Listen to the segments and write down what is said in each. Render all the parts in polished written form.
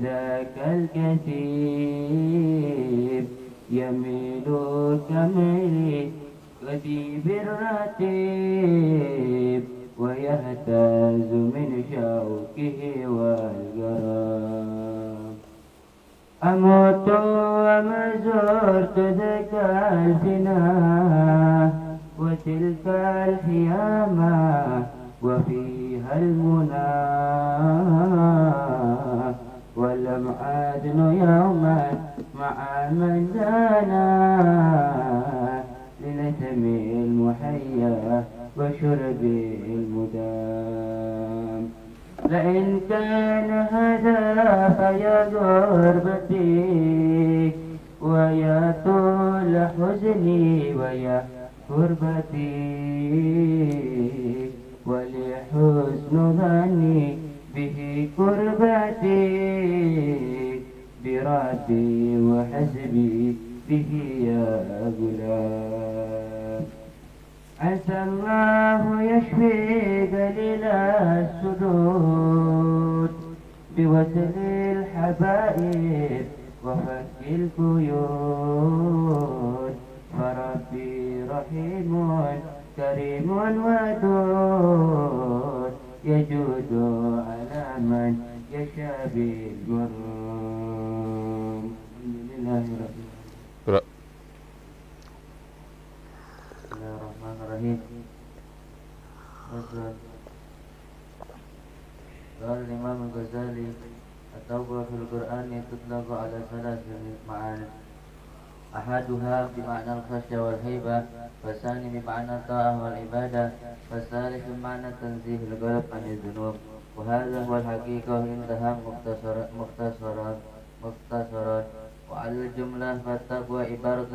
كذاك الكتيب يميل كميل كتيب الرتيب ويهتز من شوكه والجرام. أموت وما زرت ذاك الفناء وتلك الحيامة وفيها المنى ولم أدن يوما مع من دانا لنتم المحيا وشرب المدام. لئن كان هذا فيا غربتي ويا طول حزني ويا غربتي ولحسن ظني به قربتي بربي وحسبي به يا غلام. عسى الله يشفي قليل السدود بوسل الحبائب وفك القيود فربي رحيم كريم ودود يجود على من يشاء بالجرم. الحمد لله رب العالمين. Bismillahirrahmanirrahim. قال الإمام الغزالي التوبة في القرآن تطلق على ثلاث معاني: أحدها بمعنى الخشية والهيبة، والثاني بمعنى الطاعة والعبادة، والثالث بمعنى تنزيه القلب عن الذنوب. وهذا هو الحقيقة عندها مختصرا. وعلى الجملة فالتقوى عبارة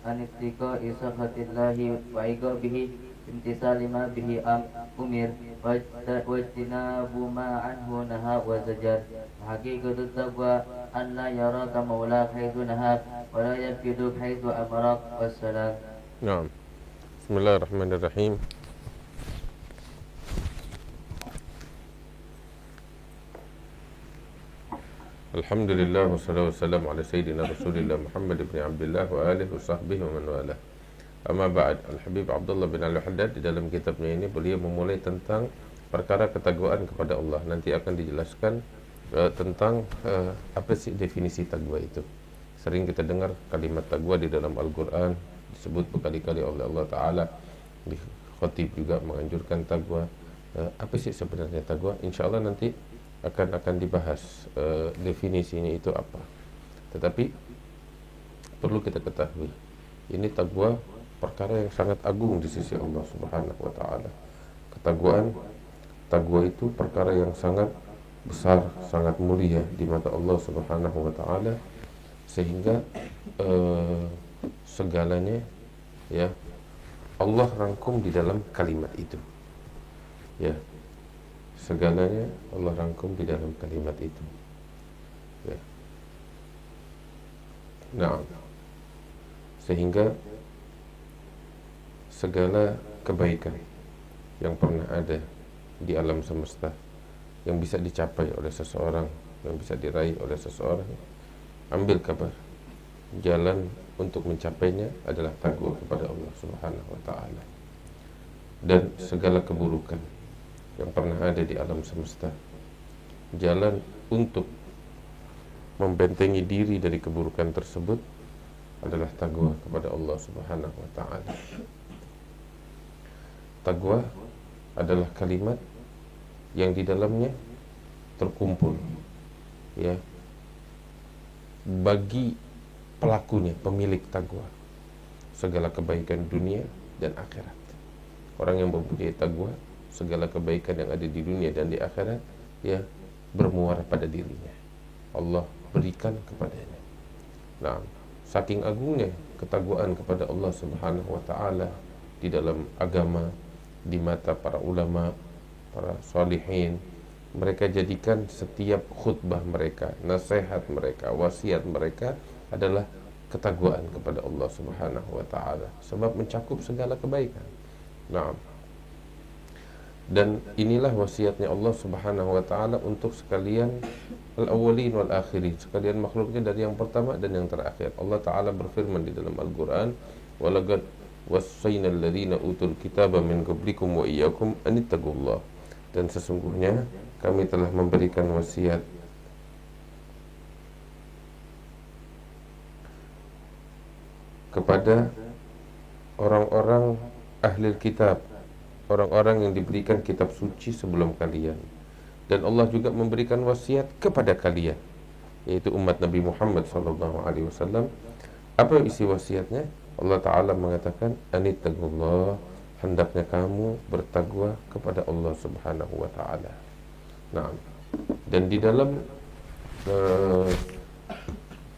عن اتقاء سخط الله وعقابه امتثال ما به أمر واجتناب ما عنه نهى وزجر. حقيقة التقوى أن لا يراك مولاك حيث نهاك ولا يفقدك حيث أمرك. والسلام. نعم. بسم الله الرحمن الرحيم. Alhamdulillah wassalatu wassalamu ala sayyidina Rasulillah Muhammad ibn Abdullah wa alihi wa sahbihi wa man walah. Amma ba'd. Al-Habib Abdullah bin Al-Haddad di dalam kitabnya ini beliau memulai tentang perkara ketakwaan kepada Allah. Nanti akan dijelaskan tentang apa sih definisi takwa itu. Sering kita dengar kalimat takwa di dalam Al-Quran disebut berkali-kali oleh Allah Ta'ala. Di khotib juga menganjurkan takwa. Apa sih sebenarnya takwa? InsyaAllah nanti akan dibahas definisinya itu apa. Tetapi perlu kita ketahui, ini takwa perkara yang sangat agung di sisi Allah Subhanahu wa taala. Takwa itu perkara yang sangat besar, sangat mulia di mata Allah Subhanahu wa taala, sehingga segalanya ya Allah rangkum di dalam kalimat itu. Ya. Segalanya Allah rangkum di dalam kalimat itu. Ya. Nah, sehingga segala kebaikan yang pernah ada di alam semesta, yang bisa dicapai oleh seseorang, yang bisa diraih oleh seseorang, ambil kabar, jalan untuk mencapainya adalah takwa kepada Allah Subhanahu wa taala. Dan segala keburukan yang pernah ada di alam semesta, jalan untuk membentengi diri dari keburukan tersebut adalah takwa kepada Allah Subhanahu wa taala. Takwa adalah kalimat yang di dalamnya terkumpul ya bagi pelakunya, pemilik takwa, segala kebaikan dunia dan akhirat. Orang yang mempunyai takwa, segala kebaikan yang ada di dunia dan di akhirat ya bermuara pada dirinya. Allah berikan kepadanya. Nah, saking agungnya ketakwaan kepada Allah Subhanahu wa taala di dalam agama, di mata para ulama, para salihin, mereka jadikan setiap khutbah mereka, nasihat mereka, wasiat mereka adalah ketakwaan kepada Allah Subhanahu wa taala, sebab mencakup segala kebaikan. Nah, Dan inilah wasiatnya Allah Subhanahu wa taala untuk sekalian al-awwalin wal akhirin, sekalian makhluknya dari yang pertama dan yang terakhir. Allah taala berfirman di dalam Al-Qur'an, "Walaqad wassayna alladziina utul kitaba min qablikum wa iyyakum anittaqullah." Dan sesungguhnya kami telah memberikan wasiat kepada orang-orang ahli kitab, orang-orang yang diberikan kitab suci sebelum kalian. Dan Allah juga memberikan wasiat kepada kalian, yaitu umat Nabi Muhammad SAW. Apa isi wasiatnya? Allah Ta'ala mengatakan, anittaqullah, hendaknya kamu bertakwa kepada Allah Subhanahu wa Ta'ala. Nah, dan di dalam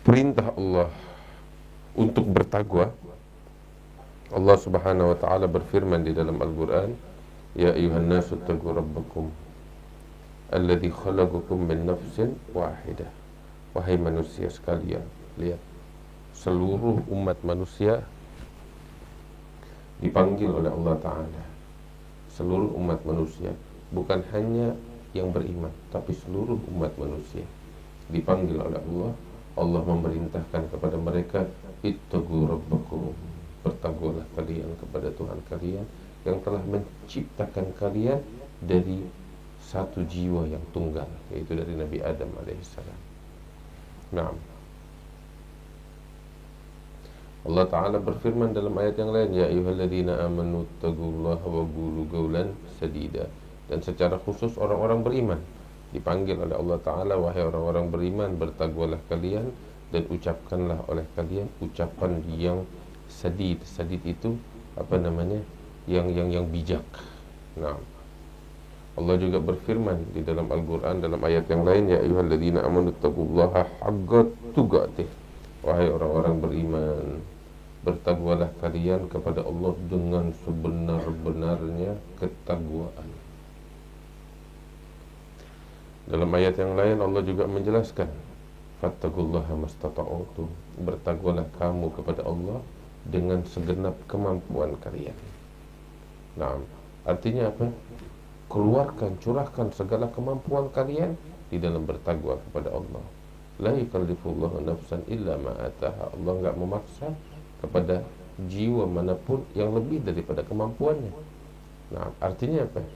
perintah Allah untuk bertakwa, Allah Subhanahu wa taala berfirman di dalam Al-Qur'an, "Ya ayyuhan nasu taqu rabbakum alladzi khalaqakum min nafsin wahidah." Wahai manusia sekalian, lihat, seluruh umat manusia dipanggil oleh Allah taala. Seluruh umat manusia, bukan hanya yang beriman, tapi seluruh umat manusia dipanggil oleh Allah. Allah memerintahkan kepada mereka, ittaqu rabbakum, bertakwalah kalian kepada Tuhan kalian yang telah menciptakan kalian dari satu jiwa yang tunggal, yaitu dari Nabi Adam alaihissalam. Nah, Allah Ta'ala berfirman dalam ayat yang lain, ya ayyuhalladzina amanu taqullaha wa qulu qawlan sadida. Dan secara khusus orang-orang beriman dipanggil oleh Allah Ta'ala, wahai orang-orang beriman, bertakwalah kalian dan ucapkanlah oleh kalian ucapan yang sadid. Sadid itu apa namanya? Yang bijak. Nah, Allah juga berfirman di dalam Al-Qur'an dalam ayat yang lain, ya ayyuhalladzina amanu taqullaha haqqa tuqatih. Wahai orang-orang beriman, bertakwalah kalian kepada Allah dengan sebenar-benarnya ketakwaan. Dalam ayat yang lain Allah juga menjelaskan, fattaqullaha mastata'tum, bertakwalah kamu kepada Allah dengan segenap kemampuan kalian. Nah, artinya apa? Keluarkan, curahkan segala kemampuan kalian di dalam bertakwa kepada Allah. La yukallifullahu nafsan illa ma ataha. Allah enggak memaksa kepada jiwa manapun yang lebih daripada kemampuannya. Nah, artinya apa?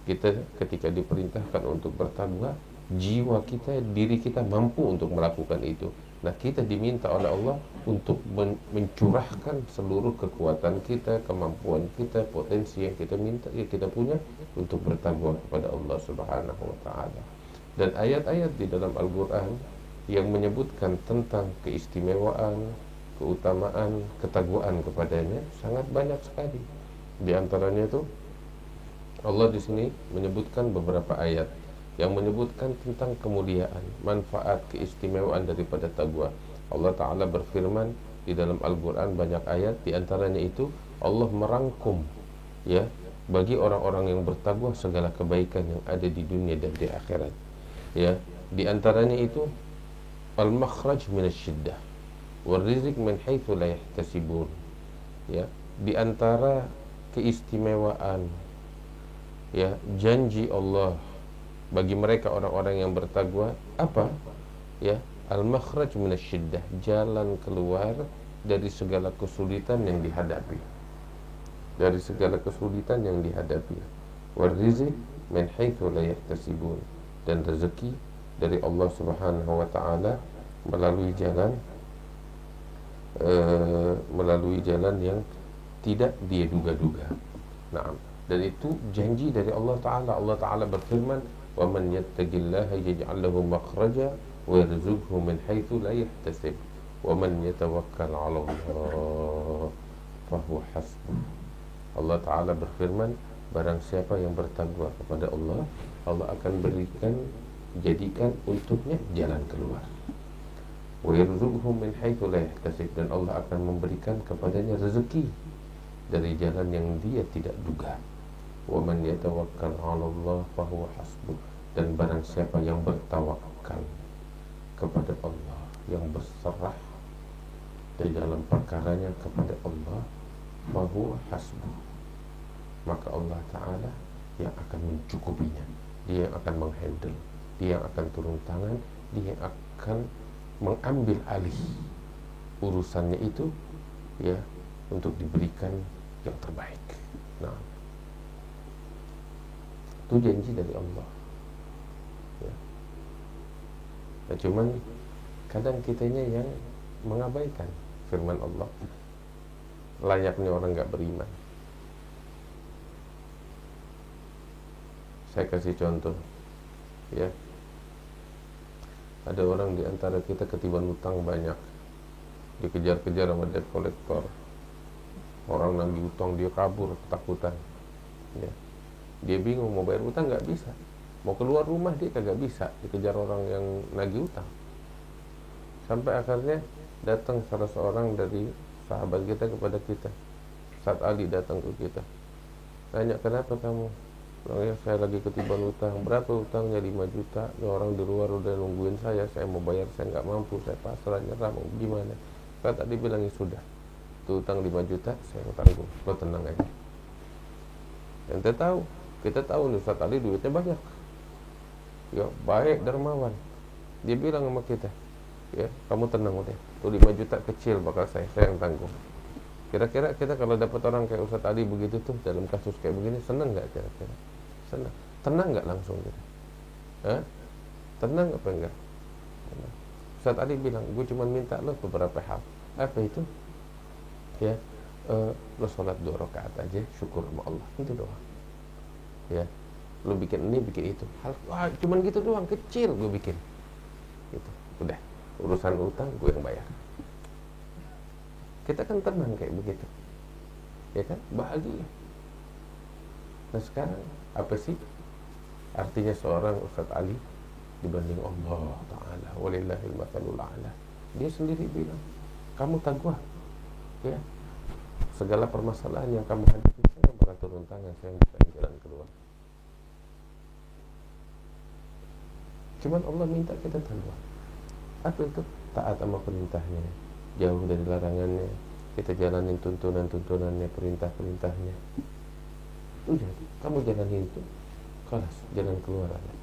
Kita ketika diperintahkan untuk bertakwa, jiwa kita, diri kita mampu untuk melakukan itu. Nah, kita diminta oleh Allah untuk mencurahkan seluruh kekuatan kita, kemampuan kita, potensi yang kita minta, yang kita punya untuk bertakwa kepada Allah Subhanahu wa taala. Dan ayat-ayat di dalam Al-Qur'an yang menyebutkan tentang keistimewaan, keutamaan, ketakwaan kepadanya sangat banyak sekali. Di antaranya itu Allah di sini menyebutkan beberapa ayat yang menyebutkan tentang kemuliaan, manfaat, keistimewaan daripada takwa. Allah Ta'ala berfirman di dalam Al-Quran banyak ayat, di antaranya itu Allah merangkum ya bagi orang-orang yang bertakwa segala kebaikan yang ada di dunia dan di akhirat. Ya, di antaranya itu al-makhraj minasyiddah wal rizq min haitsu la yahtasibun. Ya, di antara keistimewaan ya janji Allah bagi mereka orang-orang yang bertakwa apa? Ya, al-makhraj minasyiddah, jalan keluar dari segala kesulitan yang dihadapi. Dari segala kesulitan yang dihadapi. Wal rizq min haitsu la yahtasibun, dan rezeki dari Allah Subhanahu wa taala melalui jalan yang tidak dia duga-duga. Nah, dan itu janji dari Allah Ta'ala. Allah Ta'ala berfirman, wa man yattaqillaha yaj'al lahu makhraja wa yarzuqhu min haitsu la yahtasib wa man yatawakkal 'ala Allah fa huwa hasbuh. Allah Ta'ala berfirman, barang siapa yang bertakwa kepada Allah, Allah akan jadikan untuknya jalan keluar. Wa yarzuqhu min haitsu la yahtasib, dan Allah akan memberikan kepadanya rezeki dari jalan yang dia tidak duga. Wa man yatawakkal 'ala Allah fa huwa hasbuh, dan barang siapa yang bertawakal kepada Allah, yang berserah di dalam perkaranya kepada Allah, fa huwa hasbuh, maka Allah Ta'ala yang akan mencukupinya, dia yang akan menghandle, dia yang akan turun tangan, dia yang akan mengambil alih urusannya itu, ya, untuk diberikan yang terbaik. Nah, itu janji dari Allah, ya. Nah, cuman kadang kitanya yang mengabaikan firman Allah, layaknya orang nggak beriman. Saya kasih contoh, ya. Ada orang di antara kita ketiban utang banyak, dikejar-kejar sama debt collector. Orang nagih utang, dia kabur ketakutan, ya. Dia bingung mau bayar utang, nggak bisa. Mau keluar rumah dia kagak bisa, dikejar orang yang nagih utang. Sampai akhirnya datang salah seorang dari sahabat kita kepada kita. Saat Ali datang ke kita, tanya, kenapa kamu? Ya, saya lagi ketiban utang. Berapa utangnya? 5 juta. Ya, orang di luar udah nungguin saya mau bayar, saya nggak mampu, saya pasrah, nyerah, mau gimana? Kalau tadi bilang, ya sudah, itu utang 5 juta saya tanggung, lo tenang aja. Ente tahu, kita tahu nih Ustaz Ali duitnya banyak, ya, baik, dermawan. Dia bilang sama kita, ya, kamu tenang udah, tuh 5 juta kecil, bakal saya yang tanggung. Kira-kira kita kalau dapat orang kayak Ustaz Ali begitu tuh, dalam kasus kayak begini, seneng nggak kira-kira? Senang. Tenang nggak langsung gitu? Tenang apa enggak? Tenang. Ustaz Ali bilang, gue cuma minta lo beberapa hal. Apa itu? Ya, lo sholat 2 rakaat aja, syukur sama Allah, itu doang. Ya, lo bikin ini, bikin itu. Wah, cuman gitu doang, kecil gue bikin. Gitu. Udah, urusan utang gue yang bayar. Kita kan tenang kayak begitu, ya kan, bahagia. Nah sekarang apa sih artinya seorang Ustaz Ali dibanding Allah Ta'ala, walillahil mathalul a'la? Dia sendiri bilang, kamu taqwa, ya, segala permasalahan yang kamu hadapi, saya bakal turun tangan, saya buka jalan keluar. Cuman Allah minta kita taqwa. Apa itu? Taat sama perintahnya, jauh dari larangannya, kita jalanin tuntunan-tuntunannya, perintah-perintahnya. Udah, kamu jalanin itu, kelas, jalan keluar aja.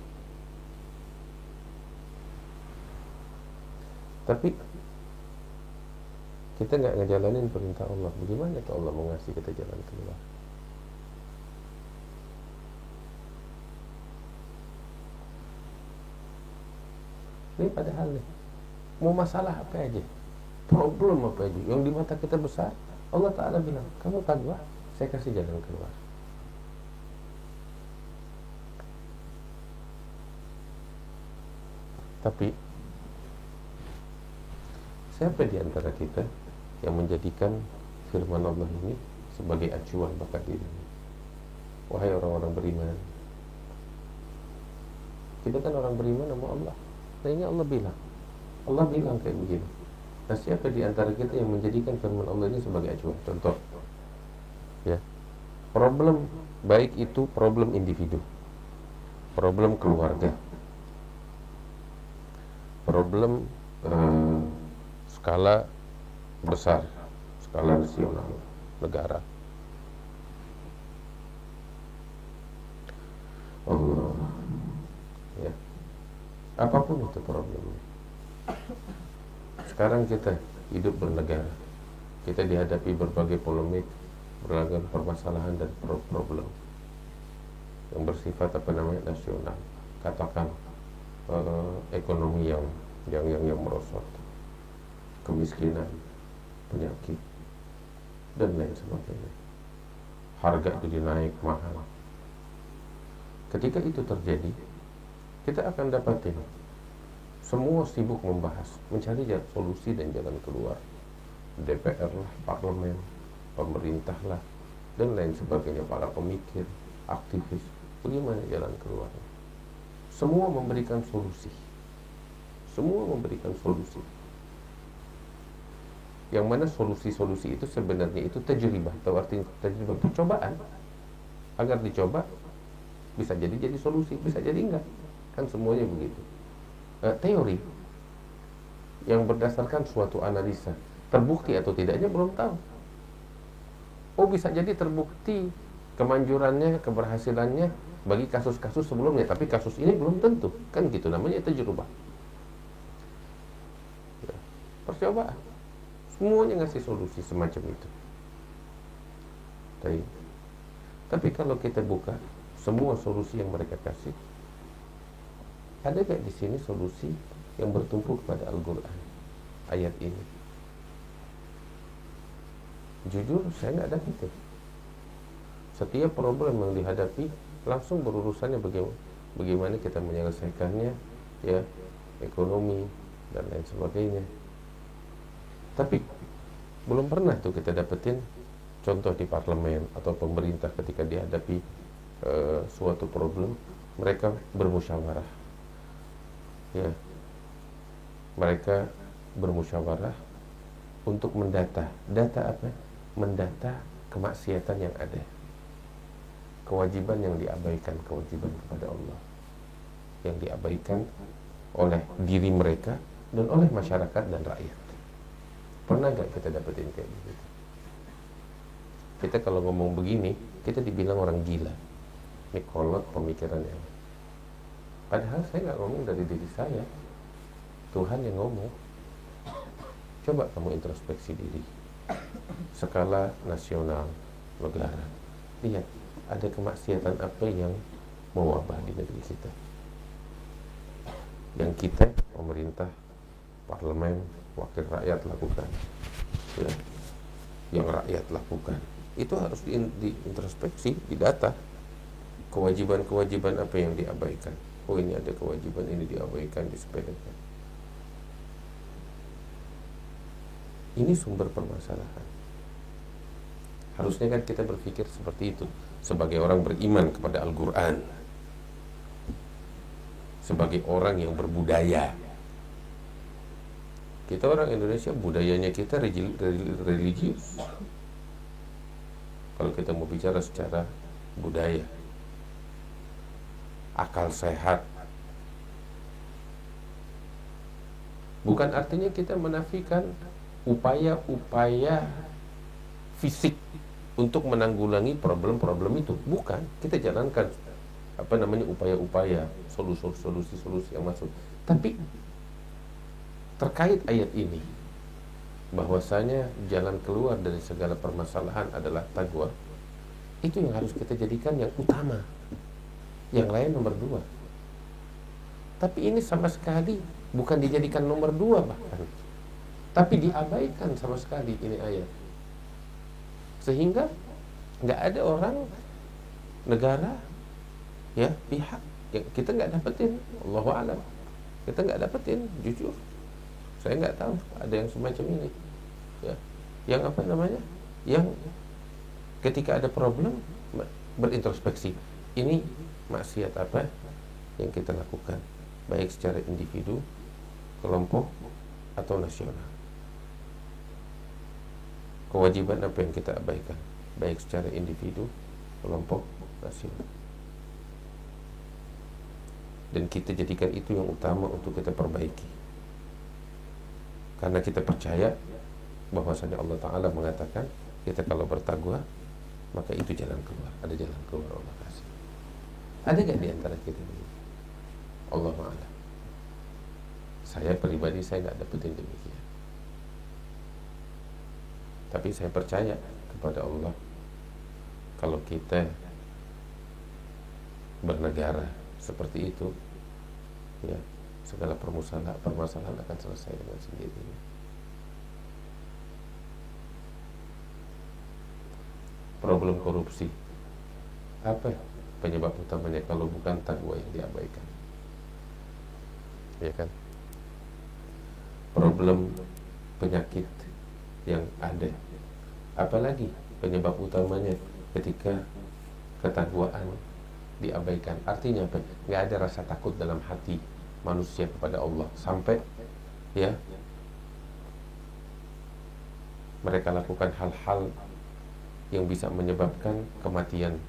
Tapi kita nggak ngejalanin perintah Allah, bagaimana tuh Allah mau ngasih kita jalan keluar? Ini padahal nih, mau masalah apa aja, problem apa aja yang di mata kita besar, Allah Ta'ala bilang, kamu taqwa, saya kasih jalan keluar. Tapi siapa di antara kita yang menjadikan firman Allah ini sebagai acuan bakat dirinya? Wahai orang-orang beriman, kita kan orang beriman sama Allah. Nah ini Allah bilang kayak begini. Nah siapa di antara kita yang menjadikan firman Allah ini sebagai acuan? Contoh, ya, problem baik itu problem individu, problem keluarga, problem skala besar, skala nasional, negara. Allah, ya, apapun itu problemnya. Sekarang kita hidup bernegara, kita dihadapi berbagai polemik, berbagai permasalahan dan problem yang bersifat nasional. Katakan ekonomi yang merosot, kemiskinan, penyakit, dan lain sebagainya. Harga jadi naik mahal. Ketika itu terjadi, kita akan dapatin semua sibuk membahas, mencari solusi dan jalan keluar. DPR lah, parlemen, pemerintah lah, dan lain sebagainya, para pemikir, aktivis, bagaimana jalan keluarnya? Semua memberikan solusi. Semua memberikan solusi. Yang mana solusi-solusi itu sebenarnya itu tajribah, atau artinya tajribah itu cobaan. Agar dicoba, bisa jadi solusi, bisa jadi enggak. Kan semuanya begitu. Teori yang berdasarkan suatu analisa, terbukti atau tidaknya belum tahu. Oh, bisa jadi terbukti kemanjurannya, keberhasilannya bagi kasus-kasus sebelumnya, tapi kasus ini belum tentu, kan gitu, namanya tajrubah. Ya, percobaan. Semuanya ngasih solusi semacam itu. Tapi kalau kita buka semua solusi yang mereka kasih, ada gak di sini solusi yang bertumpu kepada Al-Quran, ayat ini? Jujur saya nggak dapat. Setiap problem yang dihadapi langsung berurusannya bagaimana kita menyelesaikannya, ya, ekonomi dan lain sebagainya. Tapi belum pernah tuh kita dapetin contoh di parlemen atau pemerintah ketika dihadapi suatu problem, mereka bermusyawarah, ya, mereka bermusyawarah untuk mendata apa? Mendata kemaksiatan yang ada, kewajiban yang diabaikan, kewajiban kepada Allah yang diabaikan oleh diri mereka dan oleh masyarakat dan rakyat. Pernah gak kita dapetin kayak gitu? Kita kalau ngomong begini, kita dibilang orang gila, ini kolot pemikirannya. Padahal saya gak ngomong dari diri saya, Tuhan yang ngomong. Coba kamu introspeksi diri, skala nasional, negara, lihat ada kemaksiatan apa yang mewabah di negeri kita, yang kita, pemerintah, parlemen, wakil rakyat lakukan, ya, yang rakyat lakukan. Itu harus diintrospeksi, didata. Kewajiban-kewajiban apa yang diabaikan. Oh, ini ada kewajiban, ini diabaikan, disepelekan. Ini sumber permasalahan. Harusnya kan kita berpikir seperti itu sebagai orang beriman kepada Al-Quran, sebagai orang yang berbudaya. Kita orang Indonesia, budayanya kita religius. Kalau kita mau bicara secara budaya, akal sehat, bukan artinya kita menafikan upaya-upaya fisik untuk menanggulangi problem-problem itu. Bukan, kita jalankan upaya-upaya, solusi-solusi yang masuk. Tapi terkait ayat ini, bahwasanya jalan keluar dari segala permasalahan adalah taqwa, itu yang harus kita jadikan yang utama, yang lain nomor dua. Tapi ini sama sekali bukan dijadikan nomor dua, bahkan tapi diabaikan sama sekali ini ayat, sehingga nggak ada orang, negara, ya, pihak yang kita nggak dapetin. Allahu a'lam, kita nggak dapetin, jujur saya nggak tahu ada yang semacam ini, ya, yang yang ketika ada problem berintrospeksi, ini maksiat apa yang kita lakukan, baik secara individu, kelompok, atau nasional. Kewajiban apa yang kita abaikan, baik secara individu, kelompok, nasional. Dan kita jadikan itu yang utama untuk kita perbaiki. Karena kita percaya bahwasanya Allah Ta'ala mengatakan, kita kalau bertakwa, maka itu jalan keluar. Ada jalan keluar, Allah kasih. Ada gak di antara kita ini? Allah Ta'ala. Saya pribadi, saya gak dapetin demikian. Tapi saya percaya kepada Allah, kalau kita bernegara seperti itu, ya, segala permasalahan akan selesai dengan sendirinya. Problem korupsi, apa penyebab utamanya kalau bukan taqwa yang diabaikan? Ya kan? Problem penyakit yang ada, apalagi penyebab utamanya ketika ketakwaan diabaikan. Artinya apa? Nggak ada rasa takut dalam hati manusia kepada Allah, sampai, ya, mereka lakukan hal-hal yang bisa menyebabkan kematian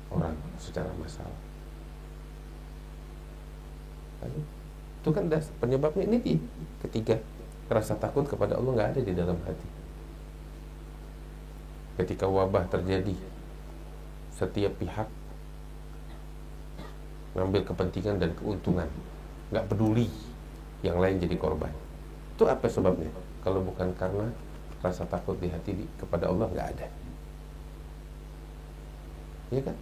orang secara massal. Itu kan penyebabnya ini ketiga, rasa takut kepada Allah nggak ada di dalam hati. Ketika wabah terjadi, setiap pihak ngambil kepentingan dan keuntungan, nggak peduli yang lain jadi korban. Itu apa sebabnya? Kalau bukan karena rasa takut di hati kepada Allah, nggak ada. Ya kan?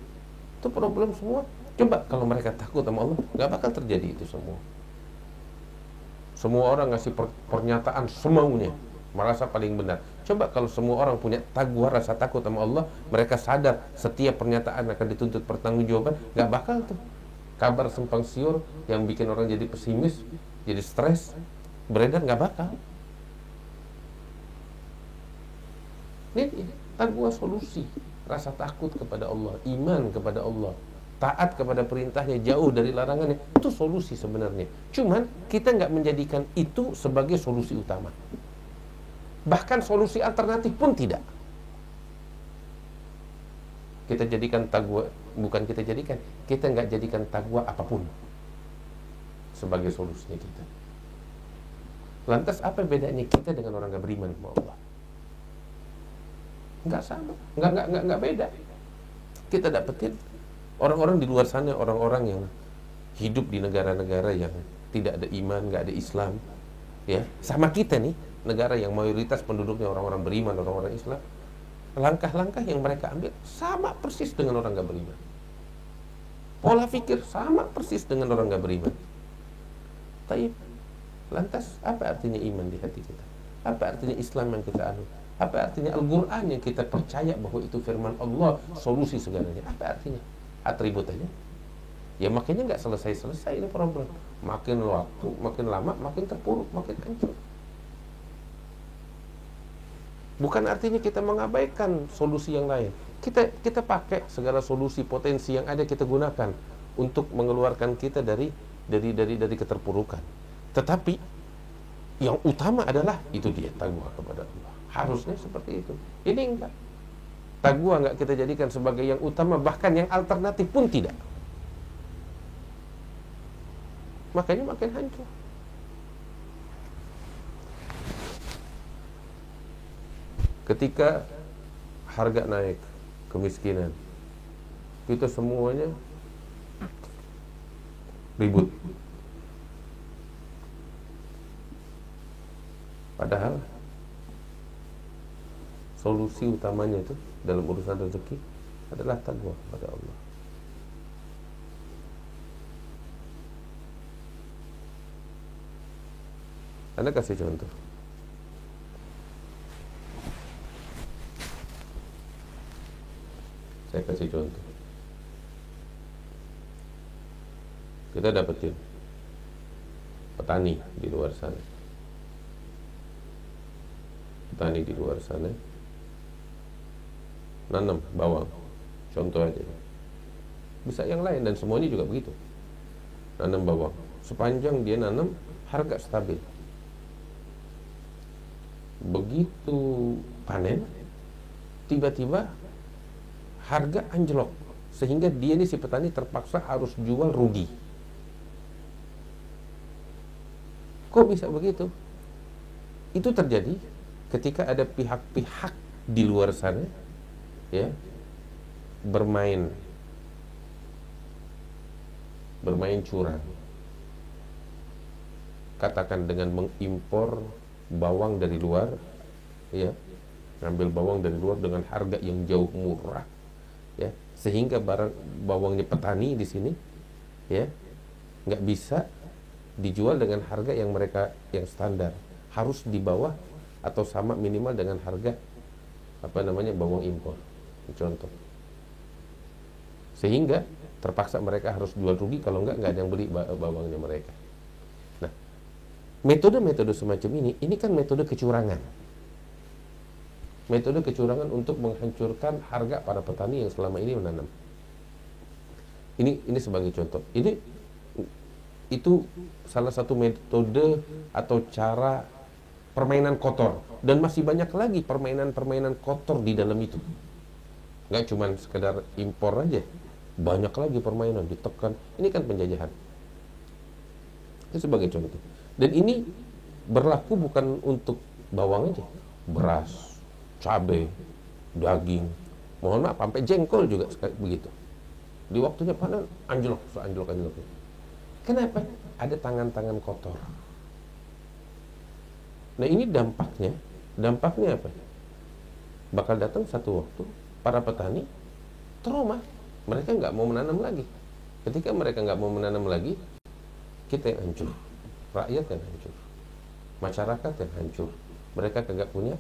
Itu problem semua. Coba kalau mereka takut sama Allah, nggak bakal terjadi itu semua. Semua orang ngasih pernyataan semaunya, merasa paling benar. Coba kalau semua orang punya taqwa, rasa takut sama Allah, mereka sadar setiap pernyataan akan dituntut pertanggungjawaban, nggak bakal tuh kabar simpang siur yang bikin orang jadi pesimis, jadi stres, beredar, nggak bakal. Ini taqwa solusi, rasa takut kepada Allah, iman kepada Allah, taat kepada perintahnya, jauh dari larangannya. Itu solusi sebenarnya. Cuman kita nggak menjadikan itu sebagai solusi utama. Bahkan solusi alternatif pun tidak. Kita jadikan taqwa, bukan kita nggak jadikan taqwa apapun sebagai solusinya kita. Lantas apa bedanya kita dengan orang nggak beriman sama Allah? Nggak sama, nggak beda. Kita dapetin orang-orang di luar sana, orang-orang yang hidup di negara-negara yang tidak ada iman, nggak ada Islam, ya, sama kita nih, negara yang mayoritas penduduknya orang-orang beriman, orang-orang Islam. Langkah-langkah yang mereka ambil sama persis dengan orang nggak beriman. Pola pikir sama persis dengan orang nggak beriman. Tapi lantas apa artinya iman di hati kita? Apa artinya Islam yang kita anut? Apa artinya Al-Quran yang kita percaya bahwa itu firman Allah, solusi segalanya? Apa artinya? Atribut aja. Ya makanya nggak selesai-selesai ini problem. Makin waktu, makin lama, makin terpuruk, makin hancur. Bukan artinya kita mengabaikan solusi yang lain. Kita pakai segala solusi potensi yang ada, kita gunakan untuk mengeluarkan kita dari keterpurukan. Tetapi yang utama adalah itu dia, taqwa kepada Allah. Harusnya seperti itu. Ini enggak. Taqwa enggak kita jadikan sebagai yang utama, bahkan yang alternatif pun tidak. Makanya makin hancur. Ketika harga naik, kemiskinan, kita semuanya ribut. Padahal solusi utamanya itu dalam urusan rezeki adalah taqwa kepada Allah. Anda kasih contoh. Saya kasih contoh. Kita dapetin petani di luar sana. Petani di luar sana nanam bawang, contoh aja. Bisa yang lain dan semuanya juga begitu. Nanam bawang, sepanjang dia nanam harga stabil. Begitu panen, tiba-tiba harga anjlok, sehingga dia nih si petani terpaksa harus jual rugi. Kok bisa begitu? Itu terjadi ketika ada pihak-pihak di luar sana, ya, bermain curang. Katakan dengan mengimpor bawang dari luar, ya, ngambil bawang dari luar dengan harga yang jauh murah, ya, sehingga bawangnya petani di sini, ya, nggak bisa dijual dengan harga yang yang standar, harus di bawah atau sama minimal dengan harga bawang impor, contoh. Sehingga terpaksa mereka harus jual rugi, kalau nggak ada yang beli bawangnya mereka. Nah, metode-metode semacam ini kan metode kecurangan. Metode kecurangan untuk menghancurkan harga para petani yang selama ini menanam. Ini sebagai contoh. Itu salah satu metode atau cara permainan kotor, dan masih banyak lagi permainan-permainan kotor di dalam itu. Nggak cuma sekedar impor aja, banyak lagi permainan, ditekan. Ini kan penjajahan. Itu sebagai contoh. Dan ini berlaku bukan untuk bawang aja, beras, cabai, daging, Mohon maaf, sampai jengkol juga begitu. Di waktunya panen, anjlok. Kenapa? Ada tangan-tangan kotor. Nah ini dampaknya apa? Bakal datang satu waktu, para petani trauma. Mereka nggak mau menanam lagi. Ketika mereka nggak mau menanam lagi, kita yang hancur, rakyat yang hancur, masyarakat yang hancur. Mereka kagak punya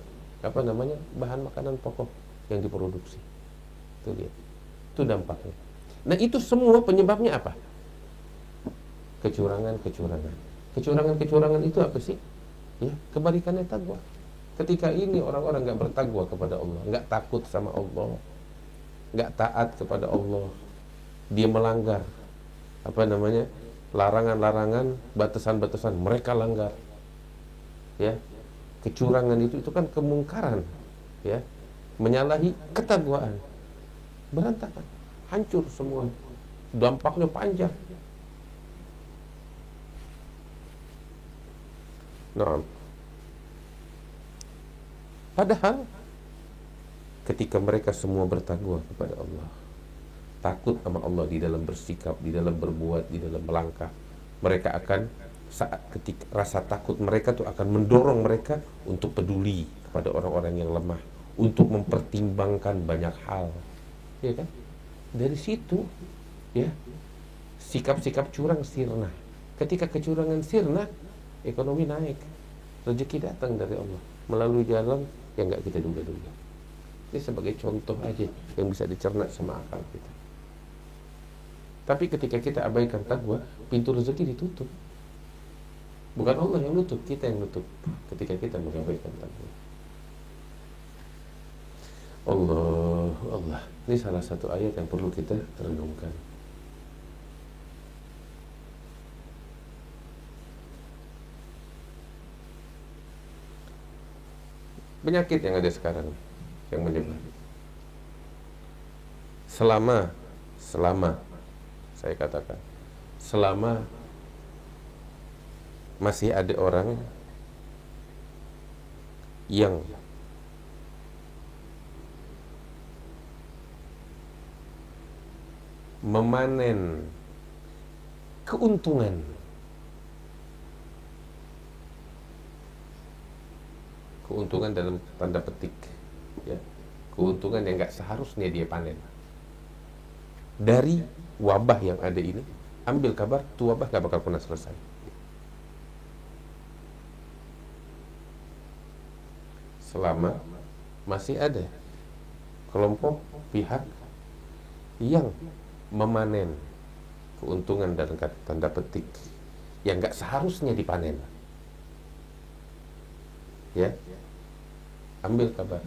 bahan makanan pokok yang diproduksi. Itu dia. Itu dampaknya. Nah itu semua penyebabnya apa? Kecurangan itu apa sih? Ya, kebalikannya takwa. Ketika ini orang-orang nggak bertakwa kepada Allah, nggak takut sama Allah, nggak taat kepada Allah, dia melanggar larangan-larangan, batasan-batasan, mereka langgar. Ya, kecurangan itu kan kemungkaran, ya, menyalahi ketakwaan, berantakan, hancur semua, dampaknya panjang. Nah, padahal ketika mereka semua bertakwa kepada Allah, takut sama Allah di dalam bersikap, di dalam berbuat, di dalam melangkah, mereka akan ketika rasa takut mereka tuh akan mendorong mereka untuk peduli kepada orang-orang yang lemah, untuk mempertimbangkan banyak hal, ya kan? Dari situ, ya, sikap-sikap curang sirna. Ketika kecurangan sirna, ekonomi naik, rezeki datang dari Allah melalui jalan yang nggak kita duga-duga. Ini sebagai contoh aja yang bisa dicerna sama akal kita. Tapi ketika kita abaikan takwa, pintu rezeki ditutup. Bukan Allah yang nutup, kita yang nutup ketika kita mengabaikan takwa. Allah. Ini salah satu ayat yang perlu kita renungkan. Penyakit yang ada sekarang yang menyebar. Selama saya katakan, selama masih ada orang yang memanen keuntungan dalam tanda petik, ya, keuntungan yang nggak seharusnya dia panen dari wabah yang ada ini. Ambil kabar, tuh wabah nggak bakal pernah selesai. Selama masih ada kelompok pihak yang memanen keuntungan dalam tanda petik yang nggak seharusnya dipanen, ya, ambil kabar,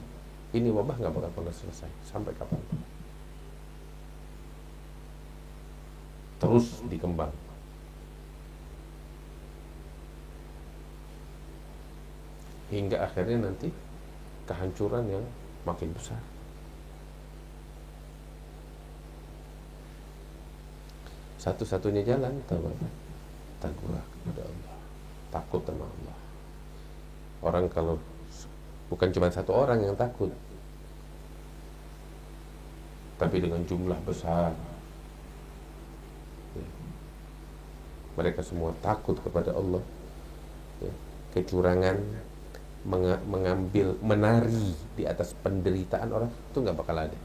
ini wabah nggak bakal pernah selesai sampai kapan, terus dikembang. Hingga akhirnya nanti kehancuran yang makin besar. Satu-satunya jalan takwa kepada Allah, takut sama Allah. Orang kalau bukan cuma satu orang yang takut, tapi dengan jumlah besar, ya, mereka semua takut kepada Allah, ya, kecurangan, mengambil, menari di atas penderitaan orang itu nggak bakal ada.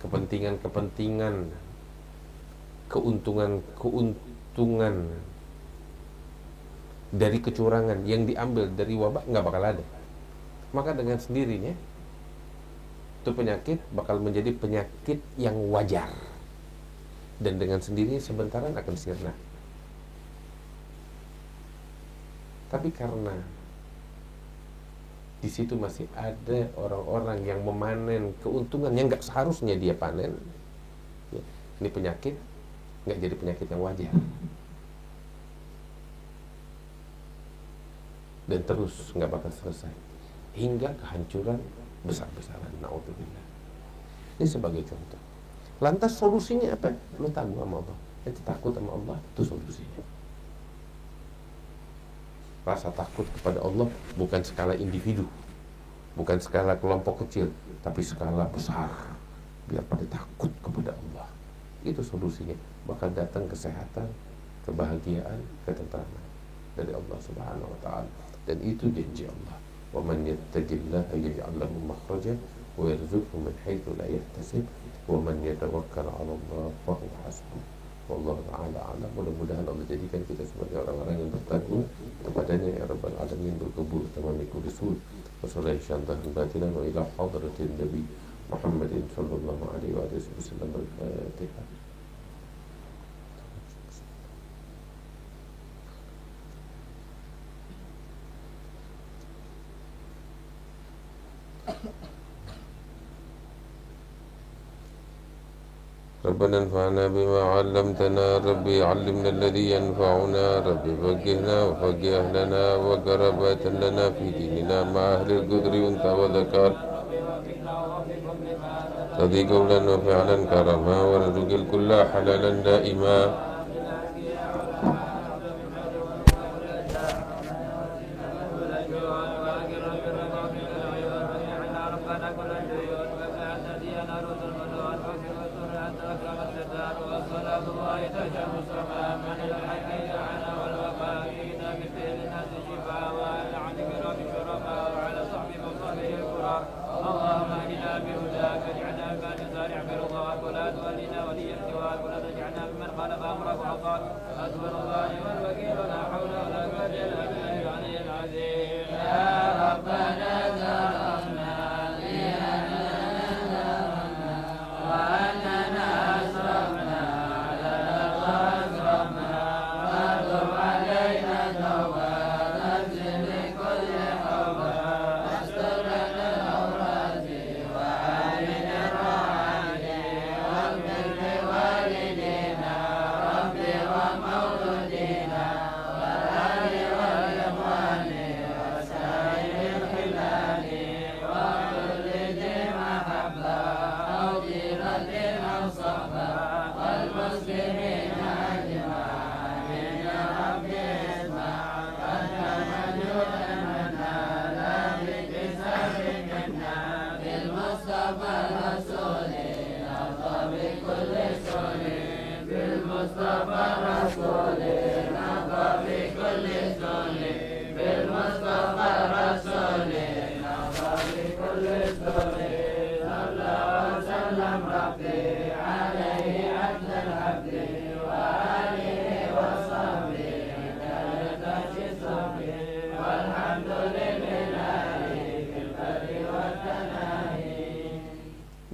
Kepentingan, keuntungan dari kecurangan yang diambil dari wabah nggak bakal ada. Maka dengan sendirinya itu penyakit bakal menjadi penyakit yang wajar, dan dengan sendirinya sebentaran akan sirna. Tapi karena di situ masih ada orang-orang yang memanen keuntungan yang nggak seharusnya dia panen, ya, ini penyakit nggak jadi penyakit yang wajar, dan terus nggak bakal selesai hingga kehancuran besar-besaran. Na'udzubillah. Ini sebagai contoh. Lantas solusinya apa? Lu takut sama Allah, itu takut sama Allah, itu solusinya. Rasa takut kepada Allah bukan skala individu, bukan skala kelompok kecil, tapi skala besar, biar pada takut kepada Allah. Itu solusinya. Bakal datang kesehatan, kebahagiaan, ketentraman dari Allah Subhanahu wa taala. Dan itu janji Allah. Wa man yattaqillaha yaj'al lahu makhraja wa yarzuqhu min haitsu la yahtasib wa man yatawakkal 'ala Allah fa huwa hasbuh. Wallahu ta'ala a'lam. Mudah-mudahan Allah jadikan kita sebagai orang-orang yang bertakwa kepadanya ya rabbal alamin, berkebul tamami kulli sul. Wa sallallahu alaihi batilan wa ila hadratin nabi Muhammadin sallallahu alaihi wa sallam. Al-Fatihah. ربنا انفعنا بما علمتنا، ربي علمنا الذي ينفعنا، ربي فقهنا وفقه أهلنا وقربات لنا في ديننا مع أهل القدر أنت وذكر، تضي قولا وفعلا كرما ورزق الكل حلالا دائما.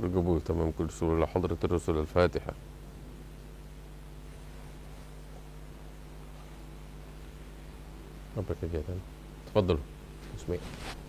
بالقبول تمام كل سورة لحضرة الرسول. الفاتحة. apa kegiatan? Tafadhol. Bismillah.